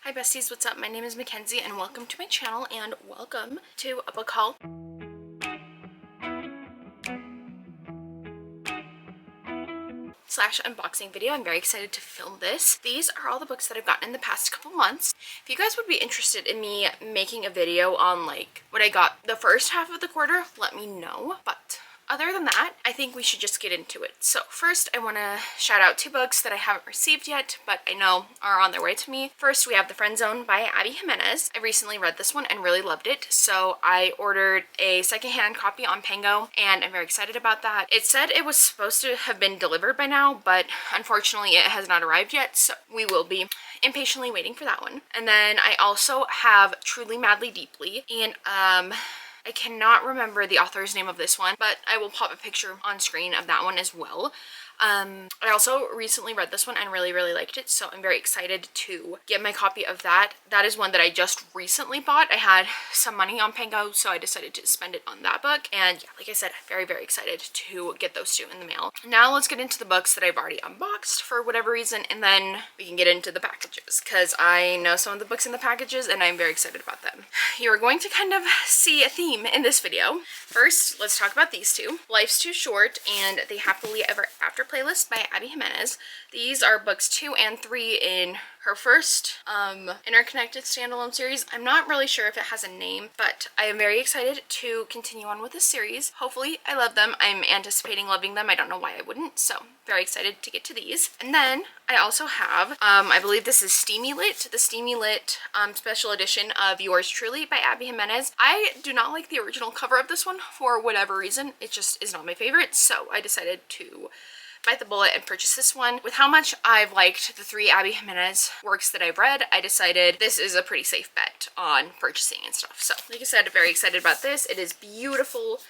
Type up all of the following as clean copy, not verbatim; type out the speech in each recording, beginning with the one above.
Hi besties, what's up? My name is Mackenzie and welcome to my channel and welcome to a book haul. Slash unboxing video. I'm very excited to film this. These are all the books that I've gotten in the past couple months. If you guys would be interested in me making a video on like what I got the first half of the quarter, let me know. But other than that, I think we should just get into it. So first, I want to shout out two books that I haven't received yet, but I know are on their way to me. First, we have The Friend Zone by Abby Jimenez. I recently read this one and really loved it, so I ordered a secondhand copy on Pango, and I'm very excited about that. It said it was supposed to have been delivered by now, but unfortunately it has not arrived yet, so we will be impatiently waiting for that one. And then I also have Truly Madly Deeply, and I cannot remember the author's name of this one, but I will pop a picture on screen of that one as well. I also recently read this one and really liked it, so I'm very excited to get my copy of that. That is one that I just recently bought. I had some money on Pango, so I decided to spend it on that book. And yeah, like I said, very excited to get those two in the mail. Now let's get into the books that I've already unboxed for whatever reason, and then we can get into the packages, because I know some of the books in the packages and I'm very excited about them. You are going to kind of see a theme in this video. First, let's talk about these two. Life's Too Short and The Happily Ever After playlist by Abby Jimenez. These are books 2 and 3 in her first interconnected standalone series. I'm not really sure if it has a name, but I am very excited to continue on with this series. Hopefully I love them. I'm anticipating loving them. I don't know why I wouldn't, so very excited to get to these. And then I also have, I believe this is Steamy Lit, the Steamy Lit special edition of Yours Truly by Abby Jimenez. I do not like the original cover of this one for whatever reason. It just is not my favorite, so I decided to bite the bullet and purchase this one. With how much I've liked the 3 Abby Jimenez works that I've read, I decided this is a pretty safe bet on purchasing and stuff. So like I said, very excited about this. It is beautiful,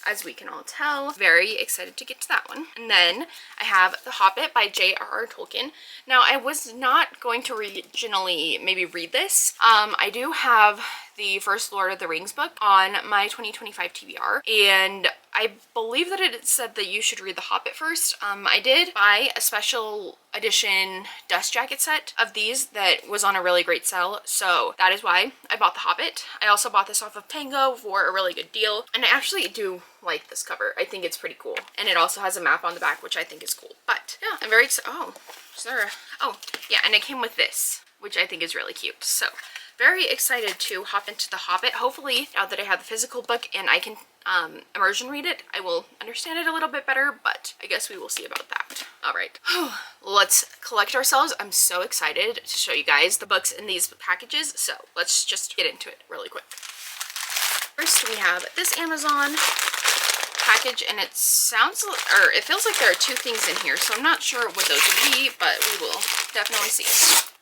as we can all tell. Very excited to get to that one. And then I have The Hobbit by J.R.R. Tolkien. Now, I was not going to originally maybe read this. I do have the first Lord of the Rings book on my 2025 TBR, and I believe that it said that you should read The Hobbit first. I did buy a special edition dust jacket set of these that was on a really great sale, so that is why I bought The Hobbit. I also bought this off of Pango for a really good deal, and I actually do like this cover. I think it's pretty cool, and it also has a map on the back, which I think is cool. But yeah, I'm very excited. Oh, sorry. Oh yeah, and it came with this, which I think is really cute. So very excited to hop into The Hobbit. Hopefully, now that I have the physical book and I can immersion read it, I will understand it a little bit better, but I guess we will see about that. All right, let's collect ourselves. I'm so excited to show you guys the books in these packages, so let's just get into it really quick. First, we have this Amazon package, and it sounds, or it feels like there are 2 things in here, so I'm not sure what those would be, but we will definitely see.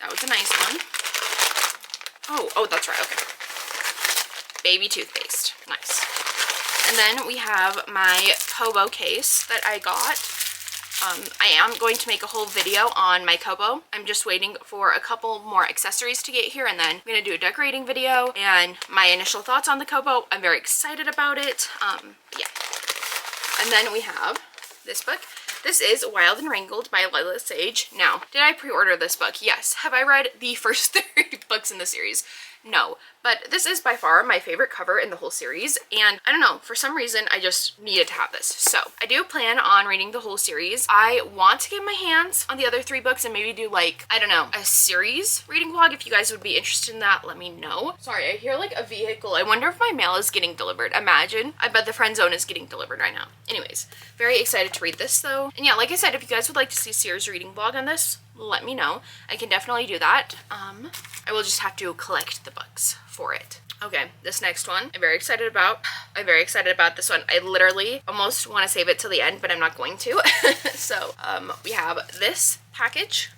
That was a nice one. Oh, that's right, okay. Baby toothpaste, nice. And then we have my Kobo case that I got. I am going to make a whole video on my Kobo. I'm just waiting for a couple more accessories to get here, and then I'm going to do a decorating video and my initial thoughts on the Kobo. I'm very excited about it. Yeah. And then we have this book. This is Wild and Wrangled by Lila Sage. Now, did I pre-order this book? Yes. Have I read the first 3 books in the series? No. But this is by far my favorite cover in the whole series, and I don't know, for some reason I just needed to have this. So I do plan on reading the whole series. I want to get my hands on the other 3 books and maybe do like, I don't know, a series reading vlog. If you guys would be interested in that, let me know. Sorry, I hear like a vehicle. I wonder if my mail is getting delivered. Imagine. I bet the Friend Zone is getting delivered right now. Anyways, very excited to read this though. And yeah, like I said, if you guys would like to see a series reading vlog on this, let me know. I can definitely do that. I will just have to collect the books for it. Okay, this next one I'm very excited about. I'm very excited about this one. I literally almost want to save it till the end, but I'm not going to. So we have this package.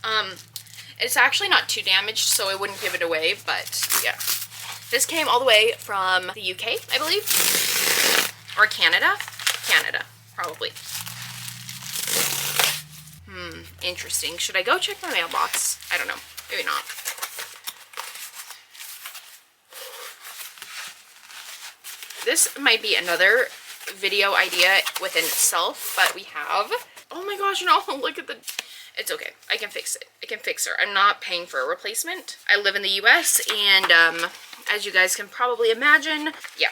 It's actually not too damaged, so I wouldn't give it away, but yeah. This came all the way from the UK, I believe, or Canada. Canada, probably. Interesting. Should I go check my mailbox? I don't know. Maybe not. This might be another video idea within itself, but we have, oh my gosh, no, look at the, it's okay. I can fix it. I it can fix her. I'm not paying for a replacement. I live in the US, and as you guys can probably imagine, yeah.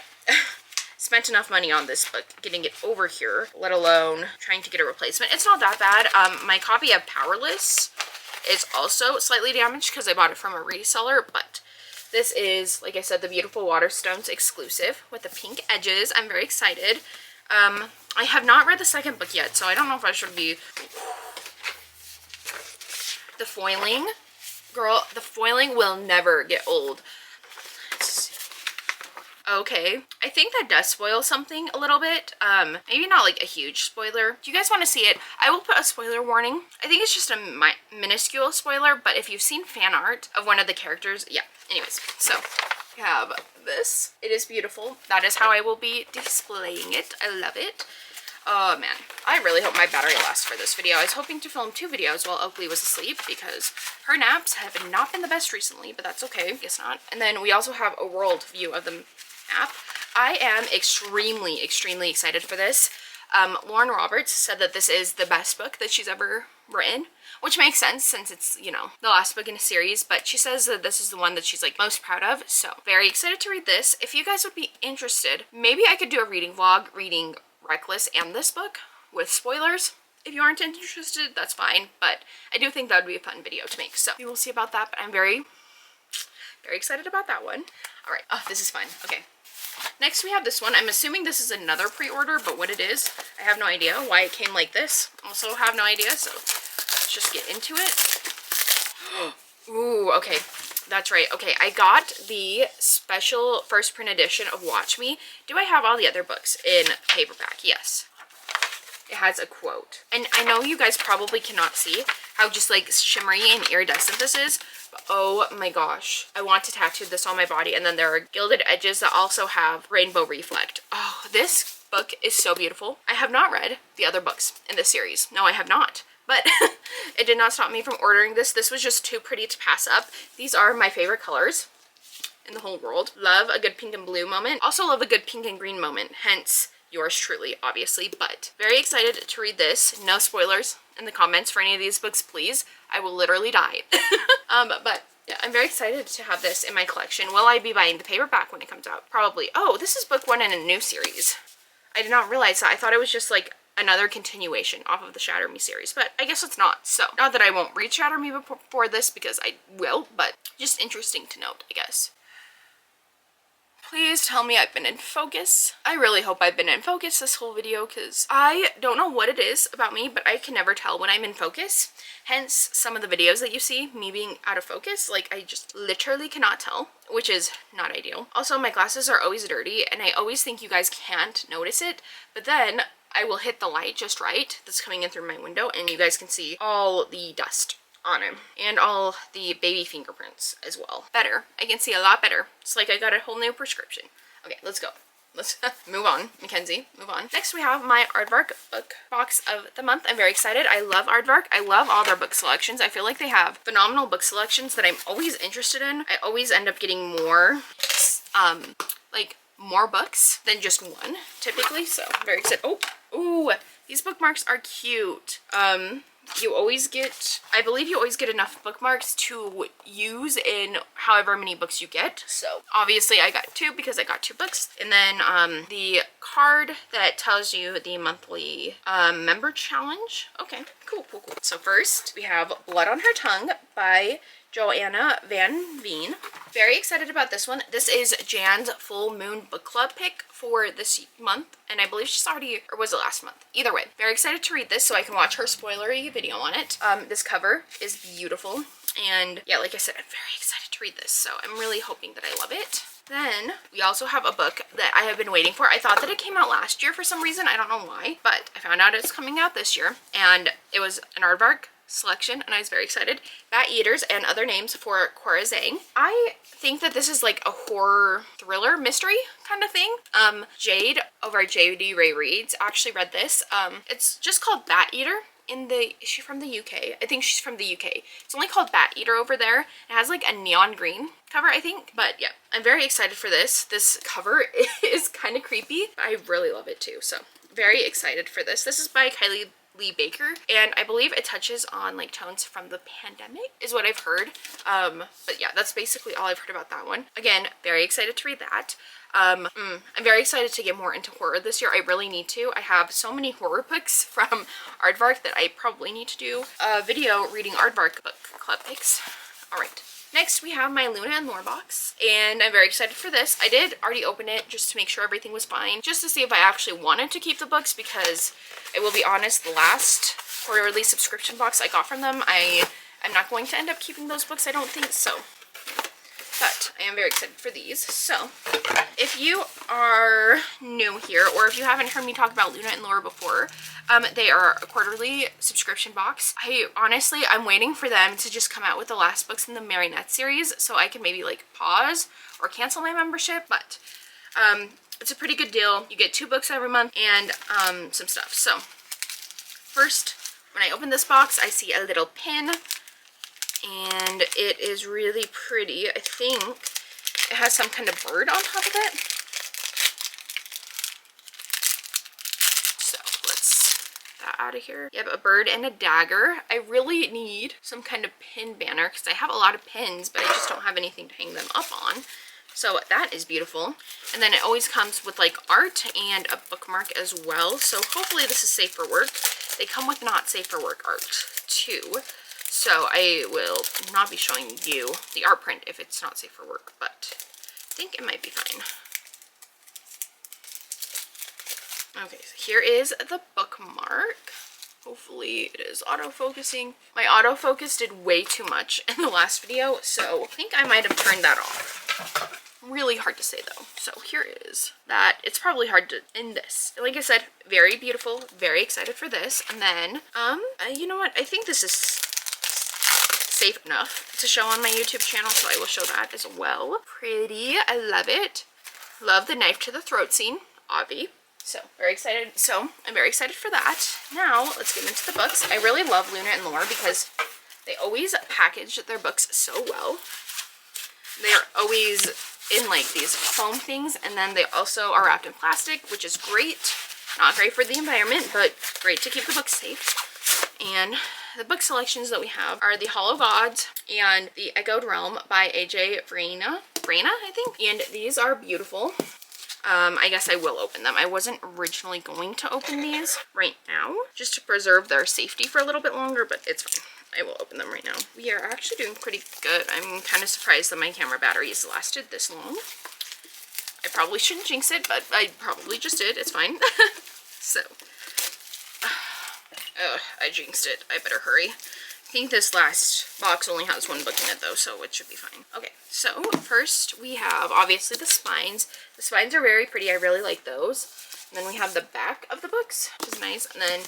Spent enough money on this book getting it over here, let alone trying to get a replacement. It's not that bad. My copy of Powerless is also slightly damaged because I bought it from a reseller, but this is, like I said, the Beautiful Waterstones exclusive with the pink edges. I'm very excited. I have not read the second book yet, so I don't know if I should be... The foiling. Girl, the foiling will never get old. Okay, I think that does spoil something a little bit. Maybe not like a huge spoiler. Do you guys want to see it? I will put a spoiler warning. I think it's just a minuscule spoiler, but if you've seen fan art of one of the characters, yeah. Anyways, so we have this. It is beautiful. That is how I will be displaying it. I love it. Oh man, I really hope my battery lasts for this video. I was hoping to film 2 videos while Oakley was asleep because her naps have not been the best recently, but that's okay. Guess not. And then we also have a world view of the map. I am extremely excited for this. Lauren Roberts said that this is the best book that she's ever written, which makes sense since it's, you know, the last book in a series, but she says that this is the one that she's like most proud of. So very excited to read this. If you guys would be interested, maybe I could do a reading vlog reading Reckless and this book with spoilers. If you aren't interested, that's fine, but I do think that would be a fun video to make, so we will see about that. But I'm very excited about that one. All right, oh, this is fun. Okay, next we have this one. I'm assuming this is another pre-order, but what it is, I have no idea. Why it came like this, also have no idea, so let's just get into it. Ooh, okay, that's right. Okay, I got the special first print edition of Watch Me. Do I have all the other books in paperback? Yes. It has a quote. And I know you guys probably cannot see how just like shimmery and iridescent this is, but oh my gosh. I want to tattoo this on my body, and then there are gilded edges that also have rainbow reflect. Oh, this book is so beautiful. I have not read the other books in this series. No, I have not. But it did not stop me from ordering this. This was just too pretty to pass up. These are my favorite colors in the whole world. Love a good pink and blue moment. Also love a good pink and green moment. Hence, yours truly, obviously. But very excited to read this. No spoilers in the comments for any of these books, please. I will literally die. But yeah, I'm very excited to have this in my collection. Will I be buying the paperback when it comes out? Probably. Oh, this is book 1 in a new series. I did not realize that. I thought it was just like another continuation off of the Shatter Me series, but I guess it's not. So not that I won't read Shatter Me before this, because I will, but just interesting to note, I guess. Please tell me I've been in focus. I really hope I've been in focus this whole video, because I don't know what it is about me, but I can never tell when I'm in focus. Hence, some of the videos that you see me being out of focus, like I just literally cannot tell, which is not ideal. Also, my glasses are always dirty, and I always think you guys can't notice it, but then I will hit the light just right that's coming in through my window, and you guys can see all the dust on him and all the baby fingerprints as well. Better. I can see a lot better. It's like I got a whole new prescription. Okay, let's go. Let's move on. Mackenzie, move on. Next we have my Aardvark book box of the month. I'm very excited. I love Aardvark. I love all their book selections. I feel like they have phenomenal book selections that I'm always interested in. I always end up getting more, like more books than just one typically, so I'm very excited. Oh, ooh, these bookmarks are cute. You always get, I believe you always get enough bookmarks to use in however many books you get. So obviously I got 2 because I got 2 books. And then the card that tells you the monthly member challenge. Okay, cool. So first we have Blood on Her Tongue by Joanna Van Veen. Very excited about this one. This is Jan's full moon book club pick for this month, and I believe she's already, or was it last month? Either way, very excited to read this so I can watch her spoilery video on it. This cover is beautiful, and yeah, like I said, I'm very excited to read this, so I'm really hoping that I love it. Then we also have a book that I have been waiting for. I thought that it came out last year for some reason. I don't know why, but I found out it's coming out this year, and it was an Aardvark selection, and I was very excited. Bat Eaters and Other Names for Cora Zhang. I think that this is like a horror thriller mystery kind of thing. Jade over at JD Ray Reads actually read this. It's just called Bat Eater. Is she from the UK? I think she's from the UK. It's only called Bat Eater over there. It has like a neon green cover, I think. But yeah, I'm very excited for this. This cover is kind of creepy, but I really love it too. So very excited for this. This is by Kylie Lee Baker, and I believe it touches on like tones from the pandemic is what I've heard. But yeah, that's basically all I've heard about that one. Again, very excited to read that. I'm very excited to get more into horror this year. I really need to. I have so many horror books from Aardvark that I probably need to do a video reading Aardvark book club picks. All right. Next, we have my Luna and Lore box, and I'm very excited for this. I did already open it just to make sure everything was fine, just to see if I actually wanted to keep the books, because I will be honest, the last quarterly subscription box I got from them, I'm not going to end up keeping those books, I don't think so. But I am very excited for these. So if you are new here, or if you haven't heard me talk about Luna and Lore before, they are a quarterly subscription box. I'm waiting for them to just come out with the last books in the Marinette series so I can maybe like pause or cancel my membership, but it's a pretty good deal. You get 2 books every month and some stuff. So first, when I open this box, I see a little pin, and it is really pretty. I think it has some kind of bird on top of it. So let's get that out of here. You have a bird and a dagger. I really need some kind of pin banner because I have a lot of pins, but I just don't have anything to hang them up on. So that is beautiful. And then it always comes with like art and a bookmark as well. So hopefully this is safe for work. They come with not safe for work art too. So I will not be showing you the art print if it's not safe for work, but I think it might be fine. Okay, so here is the bookmark. Hopefully it is autofocusing. My autofocus did way too much in the last video, so I think I might have turned that off. Really hard to say though. So here is that. It's probably hard to end this. Like I said, very beautiful, very excited for this. And then, you know what? I think this is safe enough to show on my YouTube channel, so I will show that as well. Pretty, I love it. Love the knife to the throat scene, Avi. So very excited. So I'm very excited for that. Now let's get into the books. I really love Luna and Lore because they always package their books so well. They're always in like these foam things, and then they also are wrapped in plastic, which is great. Not great for the environment, but great to keep the books safe. And the book selections that we have are The Hollow Gods and The Echoed Realm by AJ Vrena, I think. And these are beautiful. I guess I will open them. I wasn't originally going to open these right now, just to preserve their safety for a little bit longer, but it's fine. I will open them right now. We are actually doing pretty good. I'm kind of surprised that my camera batteries lasted this long. I probably shouldn't jinx it, but I probably just did. It's fine. So, I jinxed it. I better hurry. I think this last box only has 1 book in it though, so it should be fine. Okay, so first we have obviously the spines. The spines are very pretty. I really like those. And then we have the back of the books, which is nice. And then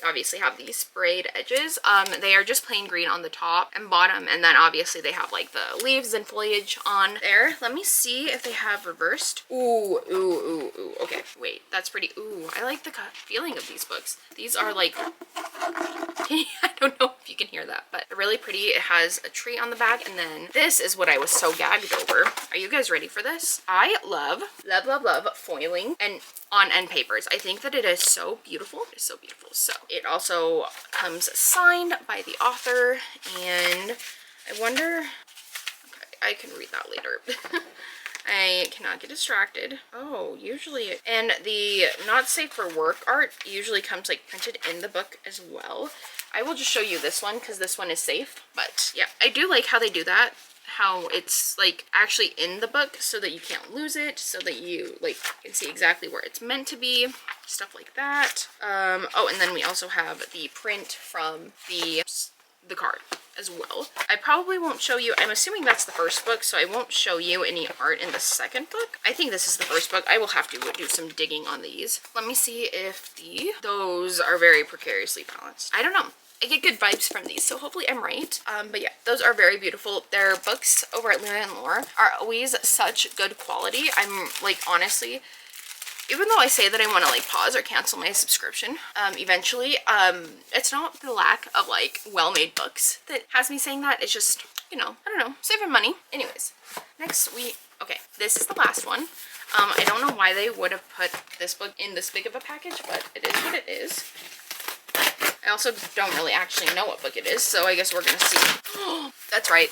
we obviously have these sprayed edges. They are just plain green on the top and bottom, and then obviously they have like the leaves and foliage on there. Let me see if they have reversed. Ooh, ooh, ooh, ooh. Okay, wait, that's pretty. Ooh, I like the feeling of these books. These are like, I don't know if you can hear that, but they're really pretty. It has a tree on the back, and then this is what I was so gagged over. Are you guys ready for this? I love foiling and on end papers. I think that it is so beautiful. It's so beautiful. So it also comes signed by the author, and I wonder, okay, I can read that later. I cannot get distracted. Oh, usually, and the not safe for work art usually comes like printed in the book as well. I will just show you this one because this one is safe, but yeah, I do like how they do that. How it's like actually in the book so that you can't lose it, so that you like can see exactly where it's meant to be, stuff like that. Oh, and then we also have the print from the card as well. I probably won't show you, I'm assuming that's the first book, so I won't show you any art in the second book. I think this is the first book. I will have to do some digging on these. Let me see if those are very precariously balanced. I don't know. I get good vibes from these, so hopefully I'm right. But yeah, those are very beautiful. Their books over at Luna and Lore are always such good quality. I'm like, honestly, even though I say that I want to like pause or cancel my subscription eventually, it's not the lack of like well-made books that has me saying that. It's just, you know, I don't know, saving money. Anyways, next okay, this is the last one. I don't know why they would have put this book in this big of a package, but it is what it is. I also don't really actually know what book it is, so I guess we're gonna see. Oh, that's right.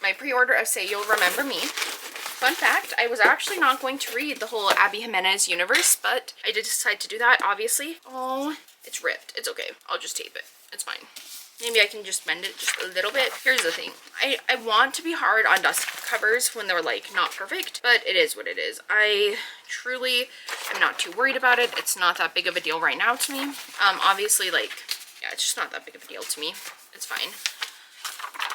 My pre-order of Say You'll Remember Me. Fun fact, I was actually not going to read the whole Abby Jimenez universe, but I did decide to do that, obviously. Oh, it's ripped. It's okay. I'll just tape it. It's fine. Maybe I can just bend it just a little bit. Here's the thing. I want to be hard on dust covers when they're like not perfect, but it is what it is. I truly am not too worried about it. It's not that big of a deal right now to me. Obviously, like, yeah, it's just not that big of a deal to me. It's fine.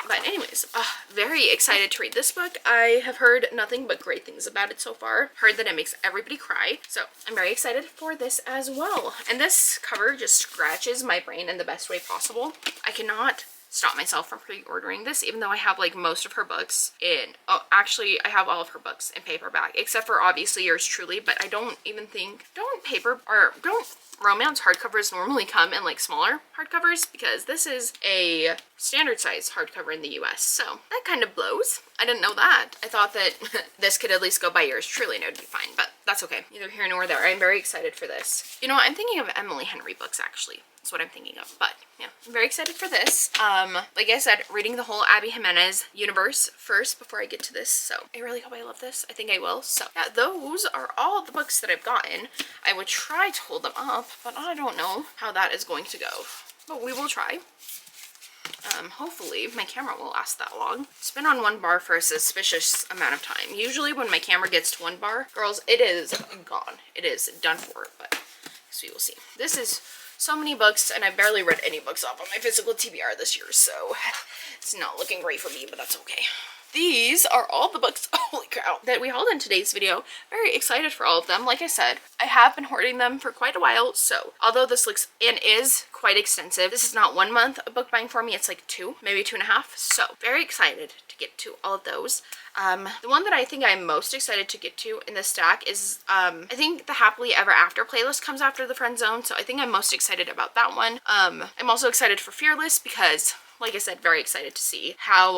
But anyways, very excited to read this book. I have heard nothing but great things about it so far. Heard that it makes everybody cry. So I'm very excited for this as well. And this cover just scratches my brain in the best way possible. I cannot stop myself from pre-ordering this, even though I have like most of her books in, oh, actually I have all of her books in paperback, except for obviously yours truly, but I don't even think, don't romance hardcovers normally come in like smaller hardcovers, because this is a standard size hardcover in the US, so that kind of blows. I didn't know that. I thought that this could at least go by yours truly and it would be fine, but that's okay. Neither here nor there. I'm very excited for this. You know what? I'm thinking of Emily Henry books actually. That's what I'm thinking of, but yeah, I'm very excited for this. Like I said, reading the whole Abby Jimenez universe first before I get to this, so I really hope I love this. I think I will. So yeah, those are all the books that I've gotten. I would try to hold them up, but I don't know how that is going to go, but we will try. Hopefully my camera will last that long. It's been on 1 bar for a suspicious amount of time. Usually when my camera gets to 1 bar, girls, it is gone. It is done for, but so we will see. This is so many books, and I barely read any books off on my physical TBR this year, so it's not looking great for me, but that's okay. These are all the books, holy cow, that we hauled in today's video. Very excited for all of them. Like I said, I have been hoarding them for quite a while, so although this looks and is quite extensive, this is not 1 month of book buying for me, it's like 2, maybe 2.5, so very excited to get to all of those. The one that I think I'm most excited to get to in this stack is, I think the Happily Ever After playlist comes after the Friend Zone, so I think I'm most excited about that one. I'm also excited for Fearless because, like I said, very excited to see how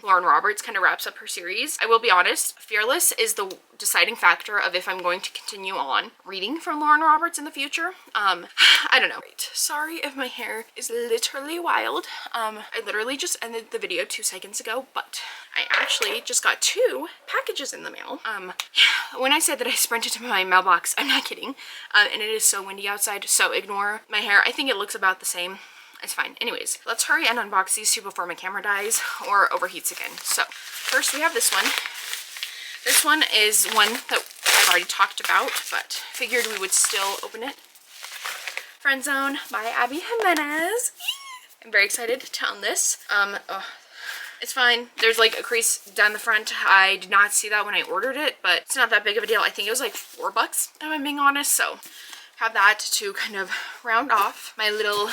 Lauren Roberts kind of wraps up her series. I will be honest, Fearless is the deciding factor of if I'm going to continue on reading from Lauren Roberts in the future. I don't know. Sorry if my hair is literally wild. I literally just ended the video 2 seconds ago, but I actually just got 2 packages in the mail. When I said that I sprinted to my mailbox, I'm not kidding. And it is so windy outside, so ignore my hair. I think it looks about the same. It's fine. Anyways, let's hurry and unbox these 2 before my camera dies or overheats again. So first we have this one. This one is one that I've already talked about, but figured we would still open it. Friend Zone by Abby Jimenez. I'm very excited to own this. It's fine. There's like a crease down the front. I did not see that when I ordered it, but it's not that big of a deal. I think it was like $4 if I'm being honest. So have that to kind of round off my little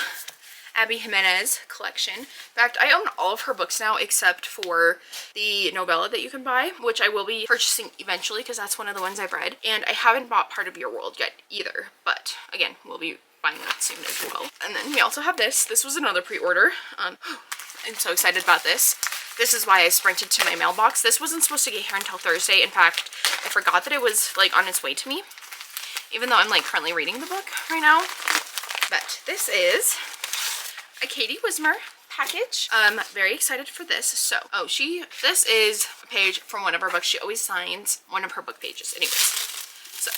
Abby Jimenez collection. In fact, I own all of her books now except for the novella that you can buy, which I will be purchasing eventually because that's one of the ones I've read. And I haven't bought Part of Your World yet either, but again, we'll be buying that soon as well. And then we also have this. This was another pre-order. I'm so excited about this. This is why I sprinted to my mailbox. This wasn't supposed to get here until Thursday. In fact, I forgot that it was like on its way to me, even though I'm like currently reading the book right now. But this is a Katie Wismer package. I'm very excited for this. So, this is a page from one of her books. She always signs one of her book pages. Anyways, so.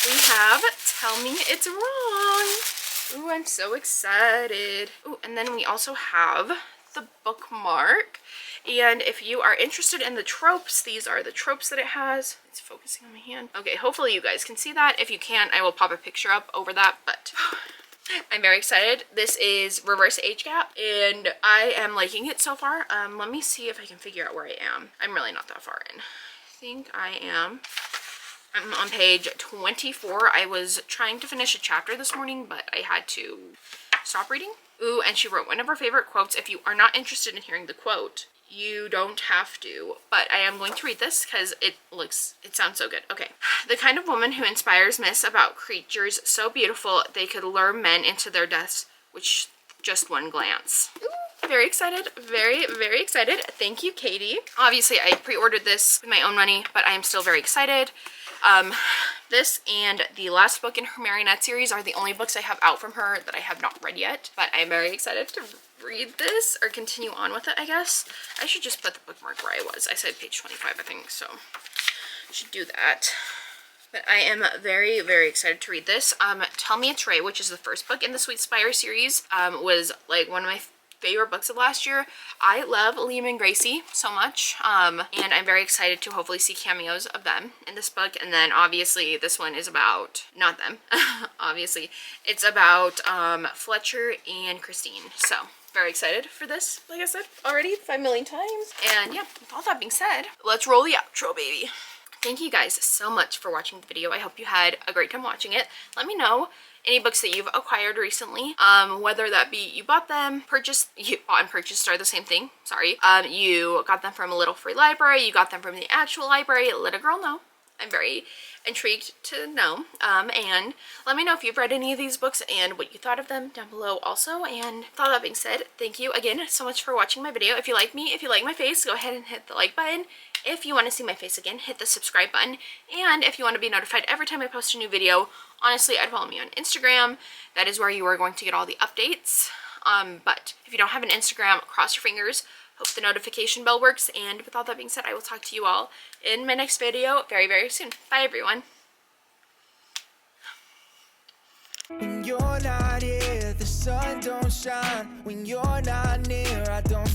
We have Tell Me It's Wrong. Ooh, I'm so excited. Ooh, and then we also have the bookmark. And if you are interested in the tropes, these are the tropes that it has. It's focusing on my hand. Okay, hopefully you guys can see that. If you can't, I will pop a picture up over that, but I'm very excited. This is Reverse Age Gap, and I am liking it so far. Let me see if I can figure out where I am. I'm really not that far in. I think I'm on page 24. I was trying to finish a chapter this morning, but I had to stop reading. Ooh, and she wrote one of her favorite quotes. If you are not interested in hearing the quote, you don't have to, but I am going to read this because it sounds so good. Okay. The kind of woman who inspires myths about creatures so beautiful they could lure men into their deaths with just one glance. Ooh. Very excited, very, very excited. Thank you, Katie. Obviously, I pre-ordered this with my own money, but I am still very excited. This and the last book in her Marionette series are the only books I have out from her that I have not read yet, but I'm very excited to read this, or continue on with it, I guess. I should just put the bookmark where I was. I said page 25, I think, so I should do that. But I am very, very excited to read this. Tell Me It's Ray, which is the first book in the Sweet Spire series, was like one of my favorite books of last year. I love Liam and Gracie so much, and I'm very excited to hopefully see cameos of them in this book. And then obviously this one is about, not them, obviously, it's about Fletcher and Christine. So very excited for this, like I said already 5 million times. And yeah, with all that being said, let's roll the outro, baby. Thank you guys so much for watching the video. I hope you had a great time watching it. Let me know any books that you've acquired recently, whether that be you bought them, you bought and purchased are the same thing, sorry. You got them from a little free library, you got them from the actual library. Let a girl know. I'm very intrigued to know. And let me know if you've read any of these books and what you thought of them down below also. And with all that being said, thank you again so much for watching my video. If you like me, if you like my face, go ahead and hit the like button. If you want to see my face again, hit the subscribe button. And if you want to be notified every time I post a new video, honestly, I'd follow me on Instagram. That is where you are going to get all the updates. But if you don't have an Instagram, cross your fingers. Hope the notification bell works. And with all that being said, I will talk to you all in my next video very, very soon. Bye, everyone. When you're not here, the sun don't shine. When you're not near, I don't